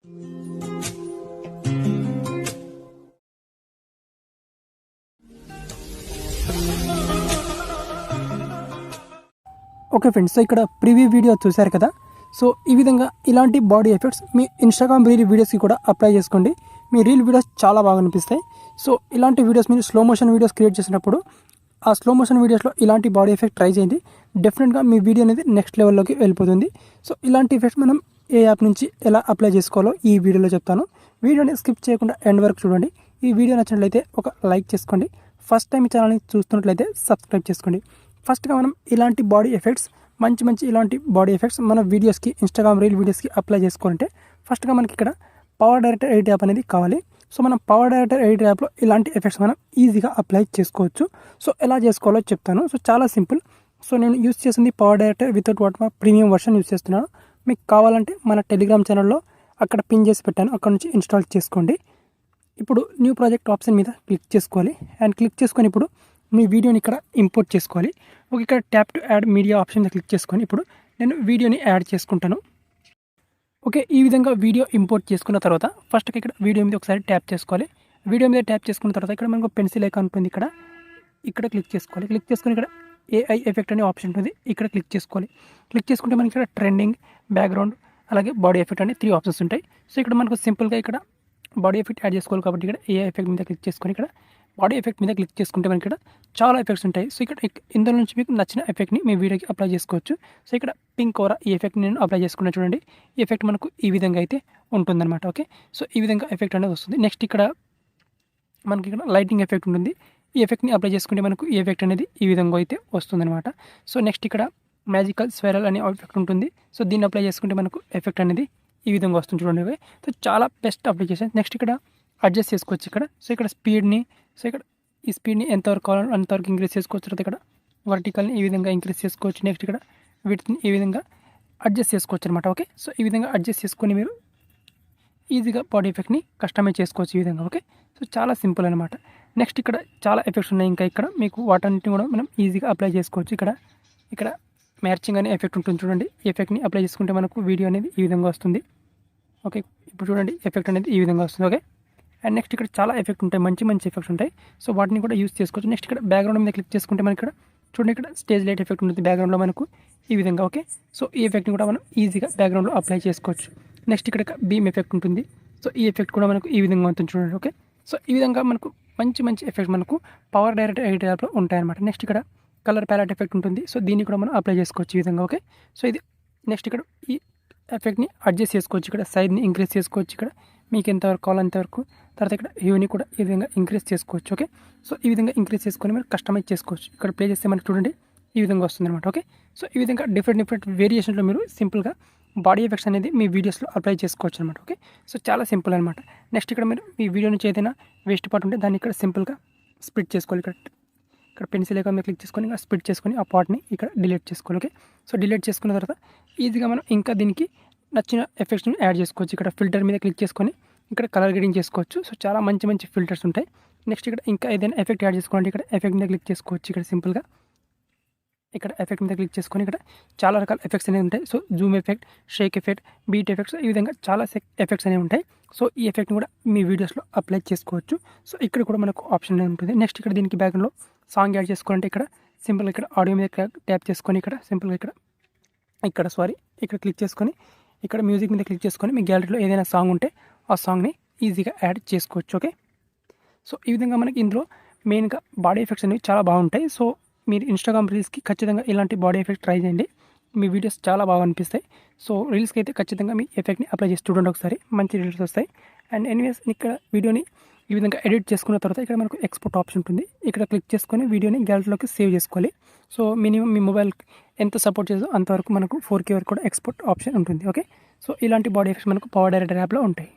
Okay friends, so ఇక్కడ preview video చూశారు కదా. సో ఈ విధంగా ఇలాంటి బాడీ ఎఫెక్ట్స్ మీ ఇన్స్టాగ్రామ్ రీల్ వీడియోస్కి కూడా అప్లై చేసుకోండి. మీ రీల్ వీడియోస్ చాలా బాగా అనిపిస్తాయి. సో ఇలాంటి వీడియోస్ మీరు స్లో మోషన్ వీడియోస్ క్రియేట్ చేసినప్పుడు ఆ స్లో మోషన్ వీడియోస్లో ఇలాంటి బాడీ ఎఫెక్ట్ ట్రై చేయండి. డెఫినెట్గా మీ వీడియో అనేది నెక్స్ట్ లెవెల్లోకి వెళ్ళిపోతుంది. సో ఇలాంటి ఎఫెక్ట్స్ మనం ఏ యాప్ నుంచి ఎలా అప్లై చేసుకోవాలో ఈ వీడియోలో చెప్తాను. వీడియోని స్కిప్ చేయకుండా ఎండ్ వరకు చూడండి. ఈ వీడియో నచ్చినట్లయితే ఒక లైక్ చేసుకోండి. ఫస్ట్ టైం ఈ ఛానల్ని చూస్తున్నట్లయితే సబ్స్క్రైబ్ చేసుకోండి. ఫస్ట్గా మనం ఇలాంటి బాడీ ఎఫెక్ట్స్ మంచి ఇలాంటి బాడీ ఎఫెక్ట్స్ మన వీడియోస్కి ఇన్స్టాగ్రామ్ రీల్ వీడియోస్కి అప్లై చేసుకోవాలంటే ఫస్ట్గా మనకి ఇక్కడ పవర్ డైరెక్టర్ ఎడిట్ యాప్ అనేది కావాలి. సో మనం పవర్ డైరెక్టర్ ఎడిట్ యాప్లో ఇలాంటి ఎఫెక్ట్స్ మనం ఈజీగా అప్లై చేసుకోవచ్చు. సో ఎలా చేసుకోవాలో చెప్తాను. సో చాలా సింపుల్. సో నేను యూస్ చేసింది power director without what premium version use చేస్తున్నాను. మీకు కావాలంటే మన టెలిగ్రామ్ ఛానల్లో అక్కడ పిన్ చేసి పెట్టాను, అక్కడ నుంచి ఇన్స్టాల్ చేసుకోండి. ఇప్పుడు న్యూ ప్రాజెక్ట్ ఆప్షన్ మీద క్లిక్ చేసుకోవాలి. అండ్ క్లిక్ చేసుకొని ఇప్పుడు మీ వీడియోని ఇక్కడ ఇంపోర్ట్ చేసుకోవాలి. ఓకే, ఇక్కడ tap to add media option మీద క్లిక్ చేసుకొని ఇప్పుడు నేను వీడియోని యాడ్ చేసుకుంటాను. ఓకే, ఈ విధంగా వీడియో ఇంపోర్ట్ చేసుకున్న తర్వాత ఫస్ట్ ఇక్కడ వీడియో మీద ఒకసారి ట్యాప్ చేసుకోవాలి. వీడియో మీద ట్యాప్ చేసుకున్న తర్వాత ఇక్కడ మనకు పెన్సిల్ ఐకాన్ ఉంటుంది, ఇక్కడ క్లిక్ చేసుకోవాలి. క్లిక్ చేసుకొని ఇక్కడ ఏఐ ఎఫెక్ట్ అనే ఆప్షన్ ఉంటుంది, ఇక్కడ క్లిక్ చేసుకోవాలి. క్లిక్ చేసుకుంటే మనకి ఇక్కడ ట్రెండింగ్, బ్యాక్గ్రౌండ్, అలాగే బాడీ ఎఫెక్ట్ అనే 3 ఆప్షన్స్ ఉంటాయి. సో ఇక్కడ మనకు సింపుల్గా ఇక్కడ బాడీ ఎఫెక్ట్ యాడ్ చేసుకోవాలి కాబట్టి ఇక్కడ ఏఐ ఎఫెక్ట్ మీద క్లిక్ చేసుకొని ఇక్కడ బాడీ ఎఫెక్ట్ మీద క్లిక్ చేసుకుంటే మనకి ఇక్కడ చాలా ఎఫెక్ట్స్ ఉంటాయి. సో ఇక్కడ ఇందులో నుంచి మీకు నచ్చిన ఎఫెక్ట్ని మీ వీడియోకి అప్లై చేసుకోవచ్చు. సో ఇక్కడ పింక్ ఓరా ఈ ఎఫెక్ట్ని నేను అప్లై చేసుకున్నా చూడండి. ఈ ఎఫెక్ట్ మనకు ఈ విధంగా అయితే ఉంటుందన్నమాట. ఓకే, సో ఈ విధంగా ఎఫెక్ట్ అనేది వస్తుంది. నెక్స్ట్ ఇక్కడ మనకి ఇక్కడ లైటింగ్ ఎఫెక్ట్ ఉంటుంది. ఈ ఎఫెక్ట్ని అప్లై చేసుకుంటే మనకు ఈ ఎఫెక్ట్ అనేది ఈ విధంగా అయితే వస్తుందన్నమాట. సో నెక్స్ట్ ఇక్కడ మ్యాజికల్ స్వైరల్ అనే ఎఫెక్ట్ ఉంటుంది. సో దీన్ని అప్లై చేసుకుంటే మనకు ఎఫెక్ట్ అనేది ఈ విధంగా వస్తుంది చూడండి. సో చాలా బెస్ట్ అప్లికేషన్. నెక్స్ట్ ఇక్కడ అడ్జస్ట్ చేసుకోవచ్చు ఇక్కడ. సో ఇక్కడ స్పీడ్ని, సో ఇక్కడ ఈ స్పీడ్ని ఎంతవరకు కావాలో అంతవరకు ఇంక్రీజ్ చేసుకోవచ్చు. తర్వాత ఇక్కడ వర్టికల్ని ఈ విధంగా ఇంక్రీజ్ చేసుకోవచ్చు. నెక్స్ట్ ఇక్కడ వీటిని ఈ విధంగా అడ్జస్ట్ చేసుకోవచ్చు అనమాట. ఓకే, సో ఈ విధంగా అడ్జస్ట్ చేసుకొని మీరు ఈజీగా బాడీ ఎఫెక్ట్ని కస్టమైజ్ చేసుకోవచ్చు ఈ విధంగా. ఓకే, సో చాలా సింపుల్ అనమాట. నెక్స్ట్ ఇక్కడ చాలా ఎఫెక్ట్స్ ఉన్నాయి. ఇంకా ఇక్కడ మీకు వాటన్నిటిని కూడా మనం ఈజీగా అప్లై చేసుకోవచ్చు. ఇక్కడ మ్యాచింగ్ అనే ఎఫెక్ట్ ఉంటుంది చూడండి. ఈ ఎఫెక్ట్ని అప్లై చేసుకుంటే మనకు వీడియో అనేది ఈ విధంగా వస్తుంది. ఓకే, ఇప్పుడు చూడండి ఎఫెక్ట్ అనేది ఈ విధంగా వస్తుంది. ఓకే, అండ్ నెక్స్ట్ ఇక్కడ చాలా ఎఫెక్ట్ ఉంటాయి, మంచి ఎఫెక్ట్స్ ఉంటాయి. సో వాటిని కూడా యూస్ చేసుకోవచ్చు. నెక్స్ట్ ఇక్కడ బ్యాక్గ్రౌండ్ మీద క్లిక్ చేసుకుంటే మనకి ఇక్కడ చూడండి ఇక్కడ స్టేజ్ లైట్ ఎఫెక్ట్ ఉంటుంది బ్యాక్గ్రౌండ్లో మనకు ఈ విధంగా. ఓకే, సో ఈ ఎఫెక్ట్ని కూడా మనం ఈజీగా బ్యాక్గ్రౌండ్లో అప్లై చేసుకోవచ్చు. నెక్స్ట్ ఇక్కడ బీమ్ ఎఫెక్ట్ ఉంటుంది. సో ఈ ఎఫెక్ట్ కూడా మనకు ఈ విధంగా ఉంటుంది చూడండి. ఓకే, సో ఈ విధంగా మనకు మంచి ఎఫెక్ట్ మనకు పవర్ డైరెక్టర్ ఎడిట్ యాప్లో ఉంటాయన్నమాట. నెక్స్ట్ ఇక్కడ కలర్ ప్యాలెట్ ఎఫెక్ట్ ఉంటుంది. సో దీన్ని కూడా మనం అప్లై చేసుకోవచ్చు ఈ విధంగా. ఓకే, సో ఇది నెక్స్ట్ ఇక్కడ ఈ ఎఫెక్ట్ని అడ్జస్ట్ చేసుకోవచ్చు. ఇక్కడ సైజ్ని ఇంక్రీజ్ చేసుకోవచ్చు. ఇక్కడ మీకు ఎంతవరకు కావాలో అంతవరకు. తర్వాత ఇక్కడ హ్యూని కూడా ఈ విధంగా ఇంక్రీజ్ చేసుకోవచ్చు. ఓకే, సో ఈ విధంగా ఇంక్రీజ్ చేసుకొని మీరు కస్టమైజ్ చేసుకోవచ్చు. ఇక్కడ ప్లే చేస్తే మనకి చూడండి ఈ విధంగా వస్తుంది అనమాట. ఓకే, సో ఈ విధంగా డిఫరెంట్ వేరియేషన్లో మీరు సింపుల్గా బాడీ ఎఫెక్ట్స్ అనేది మీ వీడియోస్లో అప్లై చేసుకోవచ్చు అనమాట. ఓకే, సో చాలా సింపుల్ అనమాట. నెక్స్ట్ ఇక్కడ మీరు మీ వీడియో నుంచి ఏదైనా వేస్ట్ పార్ట్ ఉంటే దాన్ని ఇక్కడ సింపుల్గా స్ప్లిట్ చేసుకోవాలి. ఇక్కడ పెన్సిల్ ఐకాన్ మీద క్లిక్ చేసుకొని ఇక్కడ స్ప్లిట్ చేసుకొని ఆ పార్ట్ని ఇక్కడ డిలీట్ చేసుకోవాలి. ఓకే, సో డిలీట్ చేసుకున్న తర్వాత ఈజీగా మనం ఇంకా దీనికి నచ్చిన ఎఫెక్ట్స్ని యాడ్ చేసుకోవచ్చు. ఇక్కడ ఫిల్టర్ మీద క్లిక్ చేసుకొని ఇక్కడ కలర్ గ్రేడింగ్ చేసుకోవచ్చు. సో చాలా మంచి ఫిల్టర్స్ ఉంటాయి. నెక్స్ట్ ఇక్కడ ఇంకా ఏదైనా ఎఫెక్ట్ యాడ్ చేసుకోవాలంటే ఇక్కడ ఎఫెక్ట్ మీద క్లిక్ చేసుకోవచ్చు. ఇక్కడ సింపుల్గా ఇక్కడ ఎఫెక్ట్ మీద క్లిక్ చేసుకొని ఇక్కడ చాలా రకాల ఎఫెక్ట్స్ అనేవి ఉంటాయి. So Zoom effect, Sheikh effect, beat effects, ఈ విధంగా చాలా ఎఫెక్ట్స్ అనేవి ఉంటాయి. సో ఈ ఎఫెక్ట్ని కూడా మీ వీడియోస్లో అప్లై చేసుకోవచ్చు. సో ఇక్కడ కూడా మనకు ఆప్షన్ అనేది ఉంటుంది. నెక్స్ట్ ఇక్కడ దీనికి బ్యాక్గ్రౌండ్లో సాంగ్ యాడ్ చేసుకోవాలంటే ఇక్కడ సింపుల్గా ఇక్కడ ఆడియో మీద ట్యాప్ చేసుకొని ఇక్కడ సింపుల్గా ఇక్కడ క్లిక్ చేసుకొని ఇక్కడ మ్యూజిక్ మీద క్లిక్ చేసుకొని మీ గ్యాలరీలో ఏదైనా సాంగ్ ఉంటే ఆ సాంగ్ని ఈజీగా యాడ్ చేసుకోవచ్చు. ఓకే, సో ఈ విధంగా మనకి ఇందులో మెయిన్గా బాడీ ఎఫెక్ట్స్ అనేవి చాలా బాగుంటాయి. సో మీరు ఇన్స్టాగ్రామ్ రీల్స్కి ఖచ్చితంగా ఇలాంటి బాడీ ఎఫెక్ట్ ట్రై చేయండి. మీ వీడియోస్ చాలా బాగా అనిపిస్తాయి. సో రీల్స్కి అయితే ఖచ్చితంగా మీ ఎఫెక్ట్ని అప్లై చేసి చూడండి ఒకసారి, మంచి రిజల్ట్స్ వస్తాయి. అండ్ ఎనీవేస్ ఇక్కడ వీడియోని ఈ విధంగా ఎడిట్ చేసుకున్న తర్వాత ఇక్కడ మనకు ఎక్స్పోర్ట్ ఆప్షన్ ఉంటుంది. ఇక్కడ క్లిక్ చేసుకొని వీడియోని గ్యాలరీలోకి సేవ్ చేసుకోవాలి. సో మినిమం మీ మొబైల్ ఎంత సపోర్ట్ చేస్తుందో అంతవరకు మనకు 4K వరకు కూడా ఎక్స్పోర్ట్ ఆప్షన్ ఉంటుంది. ఓకే, సో ఇలాంటి బాడీ ఎఫెక్ట్స్ మనకు పవర్ డైరెక్టర్ యాప్లో ఉంటాయి.